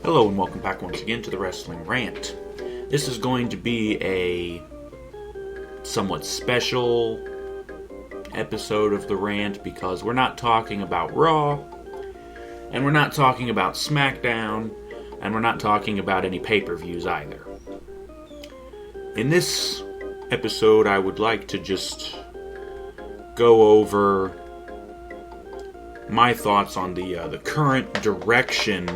Hello and welcome back once again to the Wrestling Rant. This is going to be a somewhat special episode of the rant because we're not talking about Raw, and we're not talking about SmackDown, and we're not talking about any pay-per-views either. In this episode, I would like to just go over my thoughts on the current direction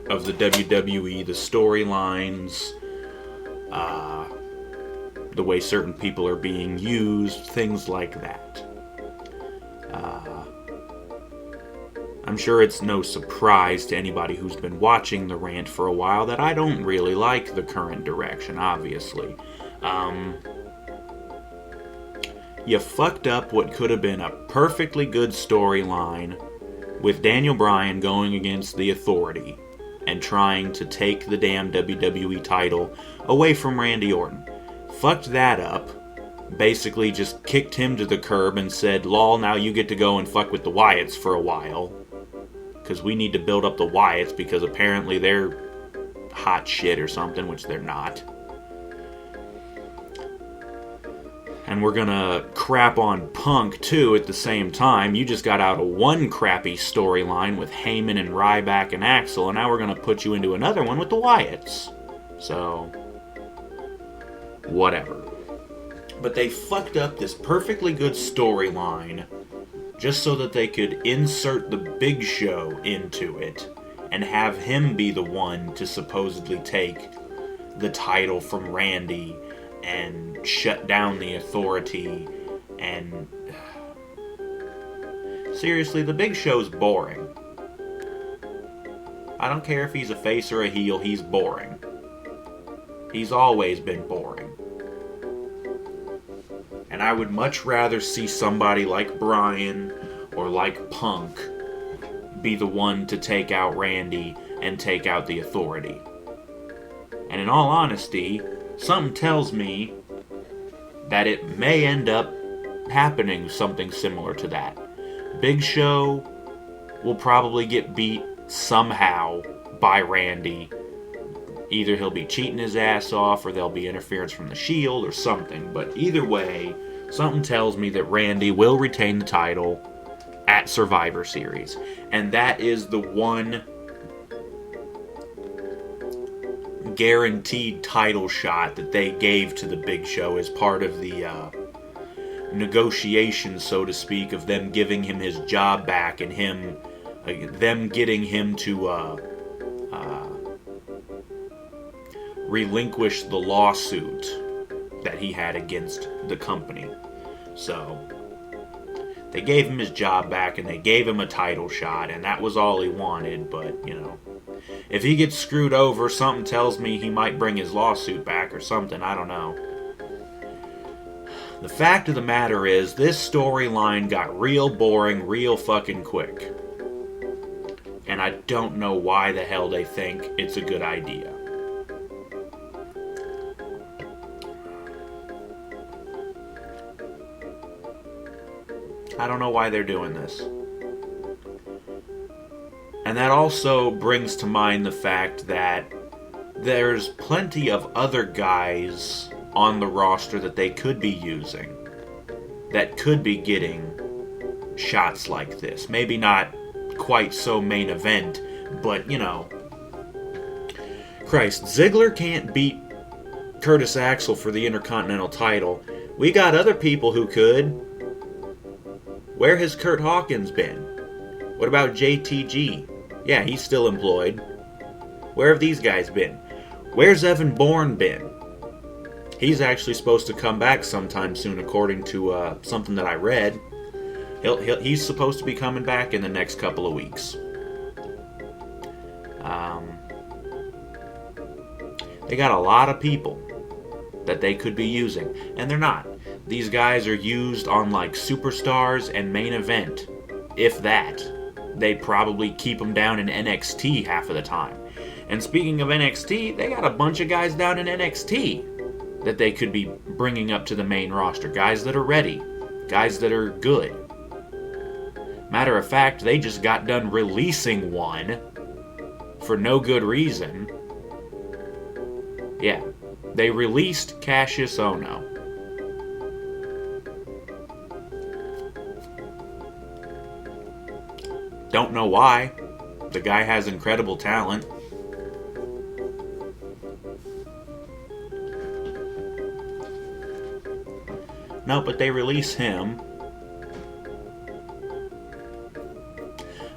of the WWE, the storylines, the way certain people are being used, things like that. I'm sure it's no surprise to anybody who's been watching the rant for a while that I don't really like the current direction, obviously. You fucked up what could have been a perfectly good storyline with Daniel Bryan going against the Authority and trying to take the damn WWE title away from Randy Orton. Fucked that up. Basically just kicked him to the curb and said, lol, now you get to go and fuck with the Wyatts for a while. Because we need to build up the Wyatts because apparently they're hot shit or something, which they're not. And we're gonna crap on Punk, too, at the same time. You just got out of one crappy storyline with Heyman and Ryback and Axel, and now we're gonna put you into another one with the Wyatts. So, whatever. But they fucked up this perfectly good storyline just so that they could insert the Big Show into it and have him be the one to supposedly take the title from Randy and shut down the Authority, and seriously, the Big Show's boring. I don't care if he's a face or a heel, he's boring. He's always been boring. And I would much rather see somebody like Bryan or like Punk be the one to take out Randy and take out the Authority. And in all honesty, something tells me that it may end up happening something similar to that. Big Show will probably get beat somehow by Randy. Either he'll be cheating his ass off or there'll be interference from the Shield or something. But either way, something tells me that Randy will retain the title at Survivor Series. And that is the one guaranteed title shot that they gave to the Big Show as part of the negotiation, so to speak, of them giving him his job back and them getting him to relinquish the lawsuit that he had against the company. So they gave him his job back and they gave him a title shot, and that was all he wanted. But if he gets screwed over, something tells me he might bring his lawsuit back or something. I don't know. The fact of the matter is, this storyline got real boring real fucking quick. And I don't know why the hell they think it's a good idea. I don't know why they're doing this. And that also brings to mind the fact that there's plenty of other guys on the roster that they could be using that could be getting shots like this. Maybe not quite so main event, but Christ, Ziggler can't beat Curtis Axel for the Intercontinental title. We got other people who could. Where has Kurt Hawkins been? What about JTG? Yeah, he's still employed. Where have these guys been? Where's Evan Bourne been? He's actually supposed to come back sometime soon, according to something that I read. He's supposed to be coming back in the next couple of weeks. They got a lot of people that they could be using, and they're not. These guys are used on like Superstars and Main Event, if that. They probably keep them down in NXT half of the time. And speaking of NXT, they got a bunch of guys down in NXT that they could be bringing up to the main roster. Guys that are ready. Guys that are good. Matter of fact, they just got done releasing one for no good reason. Yeah, they released Cassius Ohno. Don't know why. The guy has incredible talent. No, but they release him.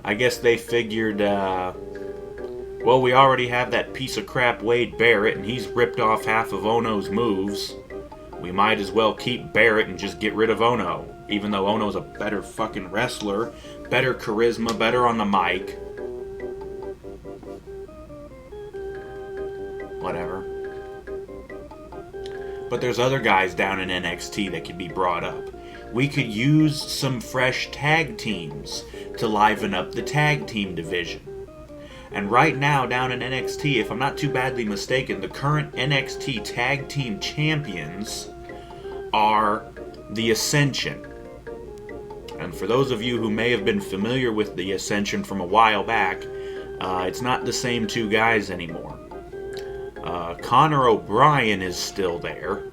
I guess they figured, well, we already have that piece of crap Wade Barrett, and he's ripped off half of Ohno's moves. We might as well keep Barrett and just get rid of Ohno. Even though Ohno's a better fucking wrestler, better charisma, better on the mic. Whatever. But there's other guys down in NXT that could be brought up. We could use some fresh tag teams to liven up the tag team division. And right now, down in NXT, if I'm not too badly mistaken, the current NXT tag team champions are the Ascension. And for those of you who may have been familiar with the Ascension from a while back, it's not the same two guys anymore. Connor O'Brien is still there,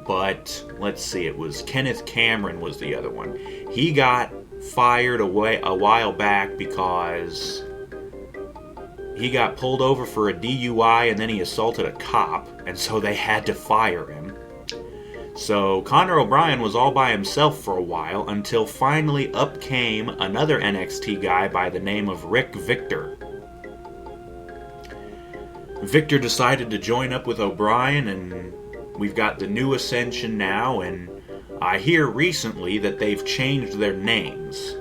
but let's see, it was Kenneth Cameron was the other one. He got fired a while back because he got pulled over for a DUI and then he assaulted a cop, and so they had to fire him. So Connor O'Brien was all by himself for a while until finally up came another NXT guy by the name of Rick Victor. Victor decided to join up with O'Brien, and we've got the new Ascension now, and I hear recently that they've changed their names.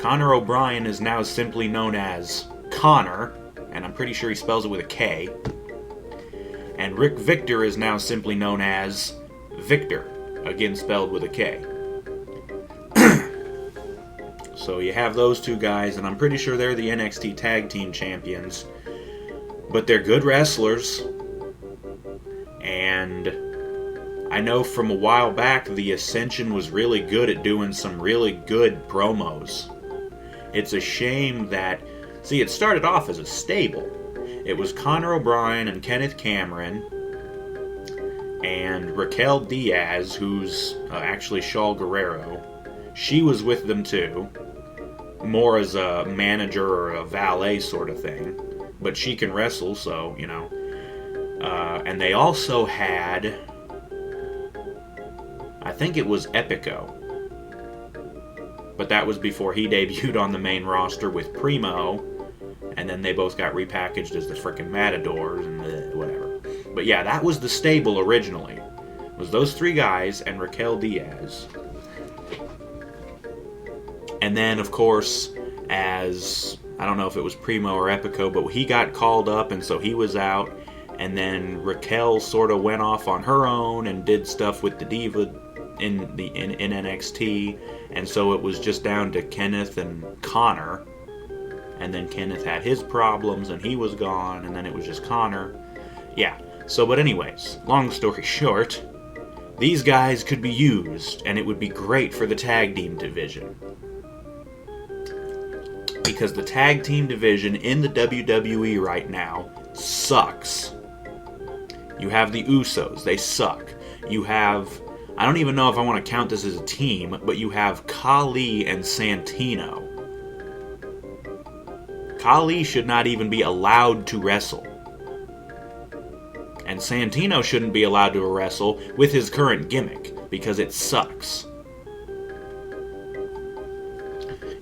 Connor O'Brien is now simply known as Connor, and I'm pretty sure he spells it with a K. And Rick Victor is now simply known as Victor, again spelled with a K. So you have those two guys, and I'm pretty sure they're the NXT Tag Team Champions. But they're good wrestlers. And I know from a while back the Ascension was really good at doing some really good promos. It's a shame that... See, it started off as a stable. It was Connor O'Brien and Kenneth Cameron and Raquel Diaz, who's actually Shaul Guerrero. She was with them too, more as a manager or a valet sort of thing. But she can wrestle, so, you know. And they also had... I think it was Epico. But that was before he debuted on the main roster with Primo. And then they both got repackaged as the frickin' Matadors and whatever. But yeah, that was the stable originally. It was those three guys and Raquel Diaz. And then, of course, as... I don't know if it was Primo or Epico, but he got called up, and so he was out. And then Raquel sort of went off on her own and did stuff with the Diva in NXT. And so it was just down to Kenneth and Connor. And then Kenneth had his problems, and he was gone, and then it was just Connor. Yeah, so but anyways, long story short, these guys could be used, and it would be great for the tag team division. Because the tag team division in the WWE right now sucks. You have the Usos, they suck. You have, I don't even know if I want to count this as a team, but you have Khali and Santino. Khali should not even be allowed to wrestle. And Santino shouldn't be allowed to wrestle with his current gimmick, because it sucks.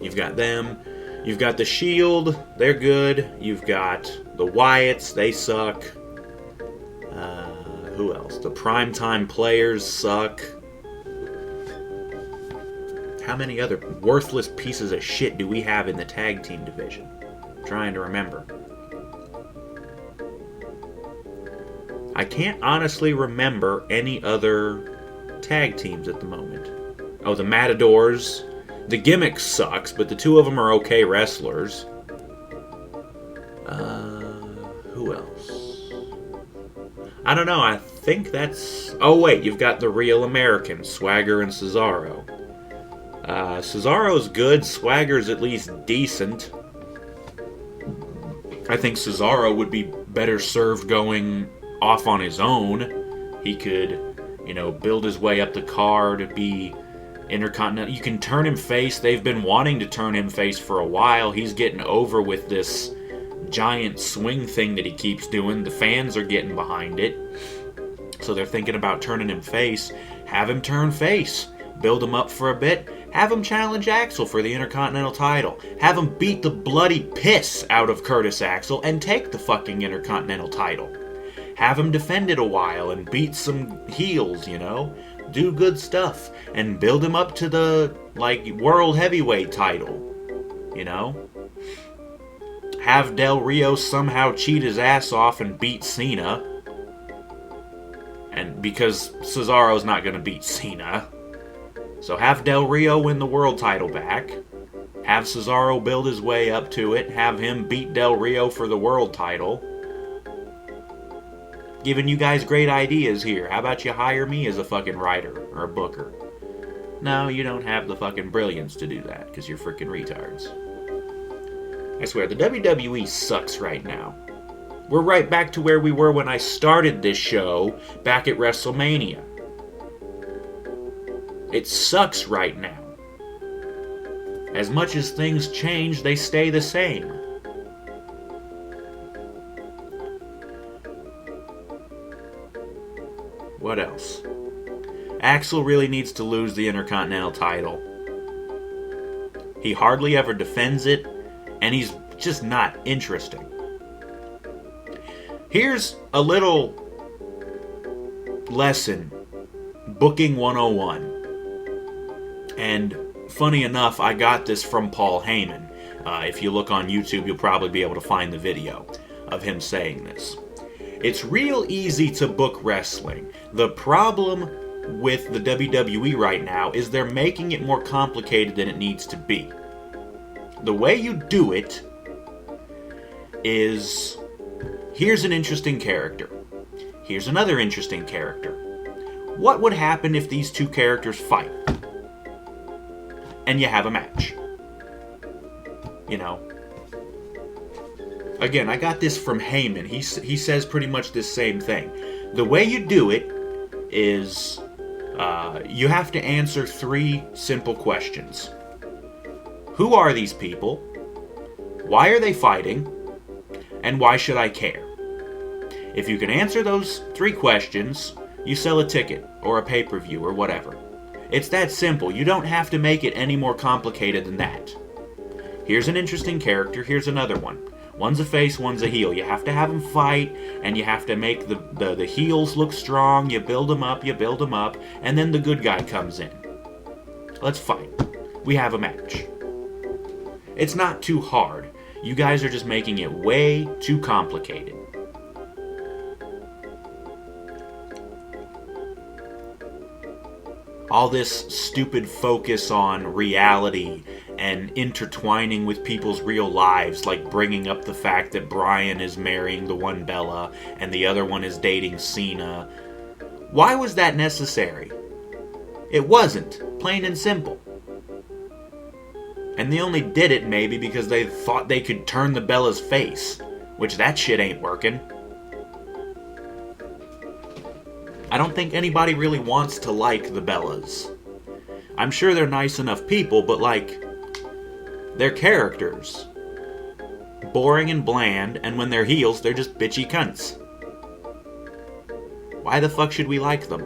You've got them. You've got the Shield, they're good. You've got the Wyatts, they suck. Who else? The Primetime Players suck. How many other worthless pieces of shit do we have in the tag team division? I'm trying to remember. I can't honestly remember any other tag teams at the moment. Oh, the Matadors. The gimmick sucks, but the two of them are okay wrestlers. Who else? I don't know, I think that's... Oh wait, you've got the Real Americans, Swagger and Cesaro. Cesaro's good, Swagger's at least decent. I think Cesaro would be better served going off on his own. He could, build his way up the card to be Intercontinental. You can turn him face. They've been wanting to turn him face for a while. He's getting over with this giant swing thing that he keeps doing. The fans are getting behind it. So they're thinking about turning him face. Have him turn face. Build him up for a bit. Have him challenge Axel for the Intercontinental title. Have him beat the bloody piss out of Curtis Axel and take the fucking Intercontinental title. Have him defend it a while and beat some heels, Do good stuff. And build him up to the, World Heavyweight title. Have Del Rio somehow cheat his ass off and beat Cena. And because Cesaro's not going to beat Cena. So have Del Rio win the world title back. Have Cesaro build his way up to it. Have him beat Del Rio for the world title. Giving you guys great ideas here. How about you hire me as a fucking writer or a booker? No, you don't have the fucking brilliance to do that because you're freaking retards. I swear, the WWE sucks right now. We're right back to where we were when I started this show back at WrestleMania. It sucks right now. As much as things change, they stay the same. What else? Axel really needs to lose the Intercontinental title. He hardly ever defends it, and he's just not interesting. Here's a little lesson, Booking 101. And funny enough, I got this from Paul Heyman. If you look on YouTube, you'll probably be able to find the video of him saying this. It's real easy to book wrestling. The problem with the WWE right now is they're making it more complicated than it needs to be. The way you do it is, here's an interesting character. Here's another interesting character. What would happen if these two characters fight? And you have a match. Again, I got this from Heyman. He says pretty much the same thing. The way you do it is you have to answer 3 simple questions. Who are these people? Why are they fighting? And why should I care? If you can answer those 3 questions, you sell a ticket or a pay-per-view or whatever. It's that simple. You don't have to make it any more complicated than that. Here's an interesting character. Here's another one. One's a face, one's a heel. You have to have them fight, and you have to make the heels look strong. You build them up, and then the good guy comes in. Let's fight. We have a match. It's not too hard. You guys are just making it way too complicated. All this stupid focus on reality and intertwining with people's real lives, like bringing up the fact that Bryan is marrying the one Bella and the other one is dating Cena. Why was that necessary? It wasn't. Plain and simple. And they only did it maybe because they thought they could turn the Bella's face, which that shit ain't working. I don't think anybody really wants to like the Bellas. I'm sure they're nice enough people, but they're characters. Boring and bland, and when they're heels, they're just bitchy cunts. Why the fuck should we like them?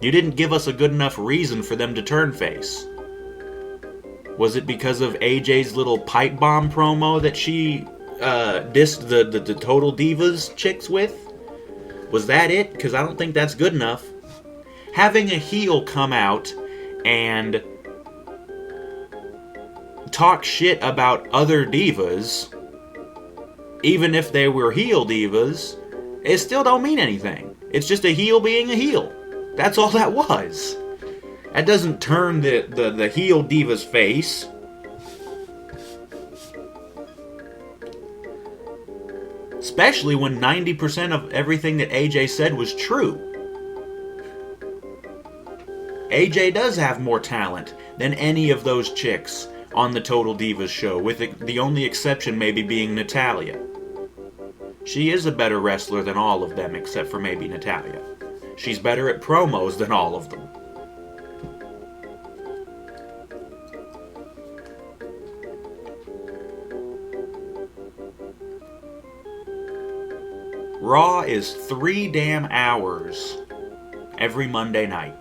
You didn't give us a good enough reason for them to turn face. Was it because of AJ's little pipe bomb promo that she dissed the Total Divas chicks with? Was that it? Because I don't think that's good enough. Having a heel come out and talk shit about other divas, even if they were heel divas, it still don't mean anything. It's just a heel being a heel. That's all that was. That doesn't turn the heel diva's face. Especially when 90% of everything that AJ said was true. AJ does have more talent than any of those chicks on the Total Divas show, with the only exception maybe being Natalya. She is a better wrestler than all of them, except for maybe Natalya. She's better at promos than all of them. Raw is 3 damn hours every Monday night.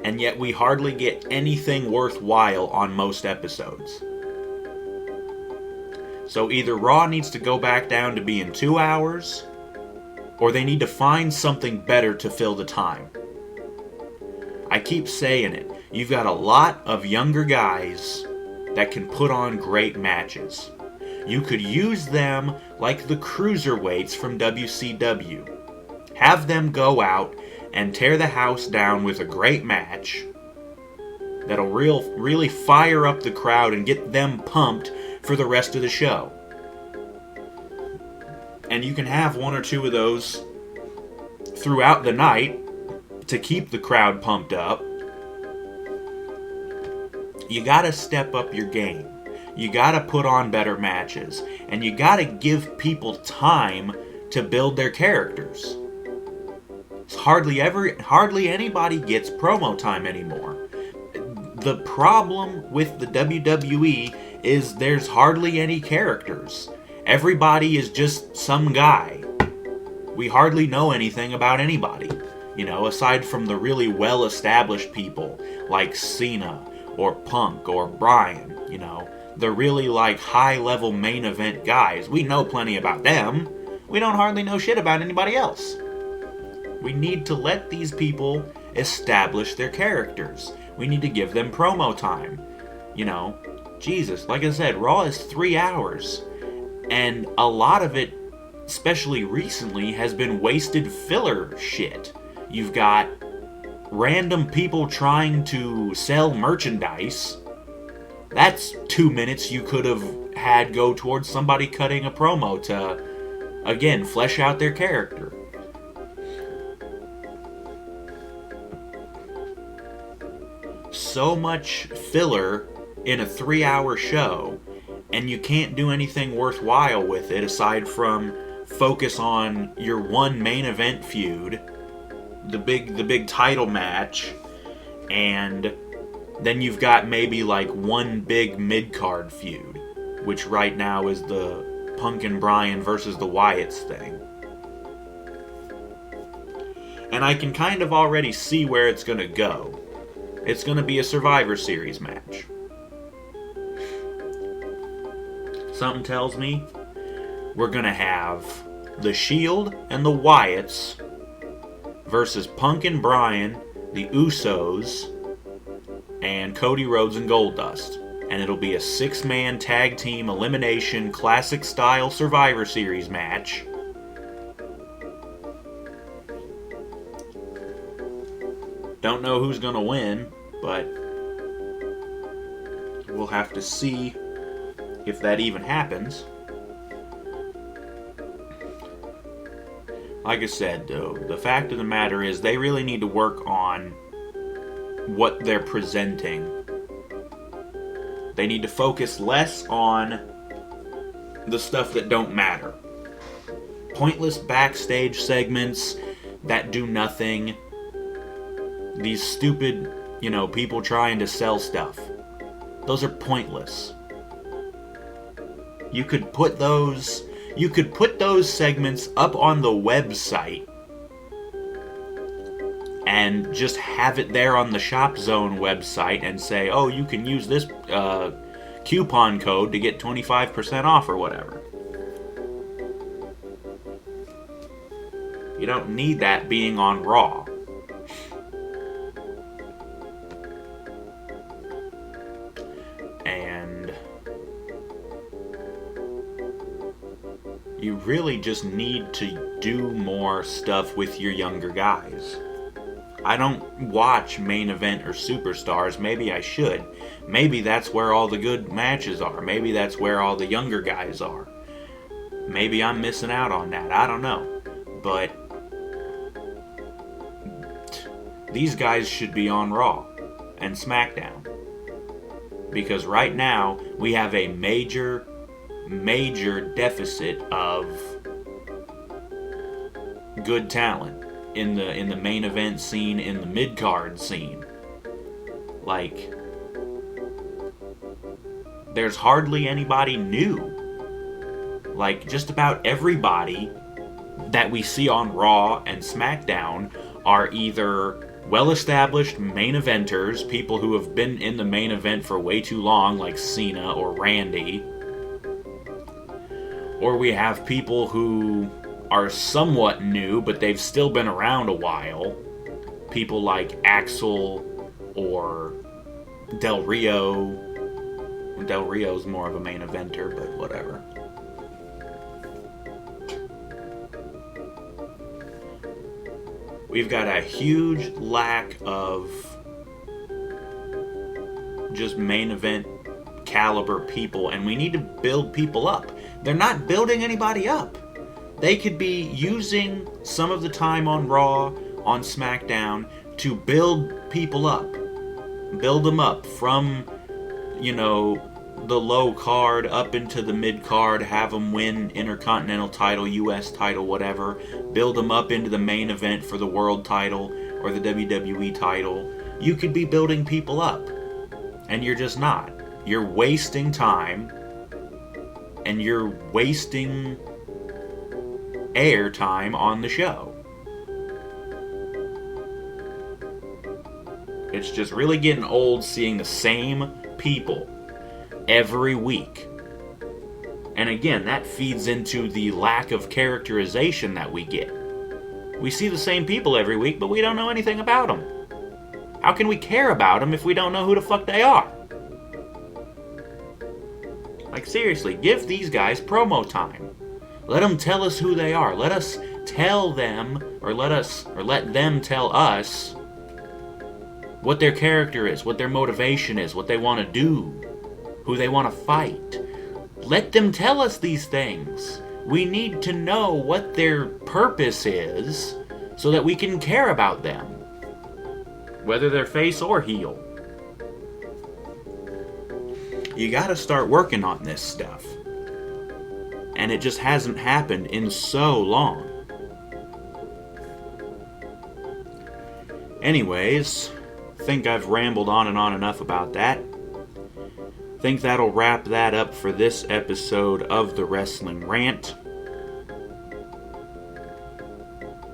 And yet we hardly get anything worthwhile on most episodes. So either Raw needs to go back down to being 2 hours, or they need to find something better to fill the time. I keep saying it. You've got a lot of younger guys that can put on great matches. You could use them like the cruiserweights from WCW. Have them go out and tear the house down with a great match that'll really fire up the crowd and get them pumped for the rest of the show. And you can have 1 or 2 of those throughout the night to keep the crowd pumped up. You gotta step up your game. You gotta put on better matches. And you gotta give people time to build their characters. Hardly anybody gets promo time anymore. The problem with the WWE is there's hardly any characters. Everybody is just some guy. We hardly know anything about anybody. Aside from the really well-established people like Cena or Punk or Bryan, the really high-level main event guys. We know plenty about them. We don't hardly know shit about anybody else. We need to let these people establish their characters. We need to give them promo time. Jesus, like I said, Raw is 3 hours. And a lot of it, especially recently, has been wasted filler shit. You've got random people trying to sell merchandise. That's 2 minutes you could have had go towards somebody cutting a promo to, again, flesh out their character. So much filler in a 3-hour show, and you can't do anything worthwhile with it aside from focus on your one main event feud, the big title match, and then you've got maybe one big mid-card feud, which right now is the Punk and Bryan versus the Wyatts thing. And I can kind of already see where it's going to go. It's going to be a Survivor Series match. Something tells me we're going to have the Shield and the Wyatts versus Punk and Bryan, the Usos, and Cody Rhodes and Goldust. And it'll be a 6-man tag team elimination classic style Survivor Series match. Don't know who's going to win, but we'll have to see if that even happens. Like I said, though, the fact of the matter is they really need to work on what they're presenting. They need to focus less on the stuff that don't matter. Pointless backstage segments that do nothing. These stupid, people trying to sell stuff. Those are pointless. You could put those segments up on the website and just have it there on the Shop Zone website and say, oh, you can use this coupon code to get 25% off or whatever. You don't need that being on Raw. And you really just need to do more stuff with your younger guys. I don't watch main event or superstars. Maybe I should. Maybe that's where all the good matches are. Maybe that's where all the younger guys are. Maybe I'm missing out on that. I don't know. But these guys should be on Raw. and SmackDown. Because right now, we have a major deficit of good talent in the main event scene, in the mid-card scene. Like, there's hardly anybody new. Like, just about everybody that we see on Raw and SmackDown are either well-established main eventers, people who have been in the main event for way too long, like Cena or Randy, or we have people who are somewhat new, but they've still been around a while. People like Axel or Del Rio. Del Rio's more of a main eventer, but whatever. We've got a huge lack of just main event caliber people, and we need to build people up. They're not building anybody up. They could be using some of the time on Raw, on SmackDown, to build people up. Build them up from, the low card up into the mid card, have them win Intercontinental title, US title, whatever. Build them up into the main event for the world title or the WWE title. You could be building people up, and you're just not. You're wasting time, and you're wasting air time on the show. It's just really getting old seeing the same people every week. And again, that feeds into the lack of characterization that we get. We see the same people every week, but we don't know anything about them. How can we care about them if we don't know who the fuck they are? Like, seriously, give these guys promo time. Let them tell us who they are. Let us tell them, or let them tell us what their character is, what their motivation is, what they want to do, who they want to fight. Let them tell us these things. We need to know what their purpose is so that we can care about them, whether they're face or heel. You gotta start working on this stuff. And it just hasn't happened in so long. Anyways, think I've rambled on and on enough about that. Think that'll wrap that up for this episode of the Wrestling Rant.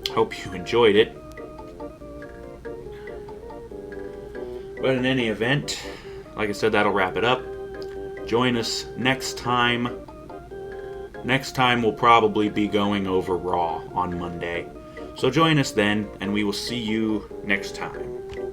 Hope you enjoyed it. But in any event, like I said, that'll wrap it up. Join us next time. Next time we'll probably be going over Raw on Monday. So join us then, and we will see you next time.